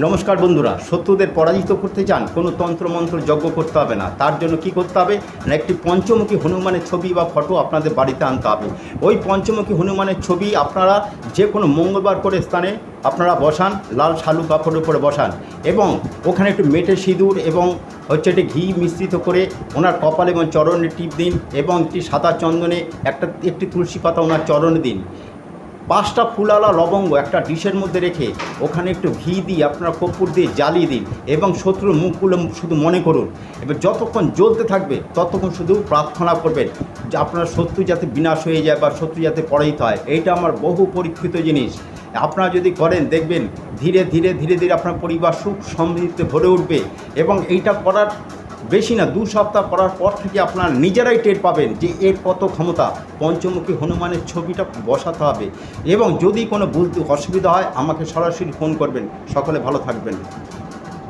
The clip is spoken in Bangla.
নমস্কার বন্ধুরা, শত্রুদের পরাজিত করতে চান কোনো তন্ত্রমন্ত্র যজ্ঞ করতে হবে না। তার জন্য কি করতে হবে না, একটি পঞ্চমুখী হনুমানের ছবি বা ফটো আপনাদের বাড়িতে আনতে হবে। ওই পঞ্চমুখী হনুমানের ছবি আপনারা যে কোনো মঙ্গলবার করে স্থানে আপনারা বসান, লাল শালু কাপড়ের উপরে বসান এবং ওখানে একটু মেটে সিঁদুর এবং একটি ঘি মিশ্রিত করে ওনার কপাল এবং চরণে টিপ দিন এবং একটি সাদা চন্দনে একটি তুলসী পাতা ওনার চরণে দিন। 5টা ফুলালা লবঙ্গ একটা ডিশের মধ্যে রেখে ওখানে একটু ঘি দিয়ে আপনারা কর্পূর দিয়ে জ্বালিয়ে দিন এবং শত্রুর মুখগুলো শুধু মনে করুন। এবার যতক্ষণ জ্বলতে থাকবে ততক্ষণ শুধু প্রার্থনা করবেন যে আপনার শত্রু যাতে বিনাশ হয়ে যায় বা শত্রু যাতে পরাজিত হয়। এইটা আমার বহু পরীক্ষিত জিনিস। আপনারা যদি করেন দেখবেন ধীরে ধীরে ধীরে ধীরে আপনার পরিবার সুখ সমৃদ্ধিতে ভরে উঠবে এবং এইটা করার বেশি না 2 সপ্তাহ করার পর থেকে আপনারা নিজেরাই টের পাবেন যে এর কত ক্ষমতা। পঞ্চমুখী হনুমানের ছবিটা বসাতে হবে এবং যদি কোনো বুঝতে অসুবিধা হয় আমাকে সরাসরি ফোন করবেন। সকলে ভালো থাকবেন।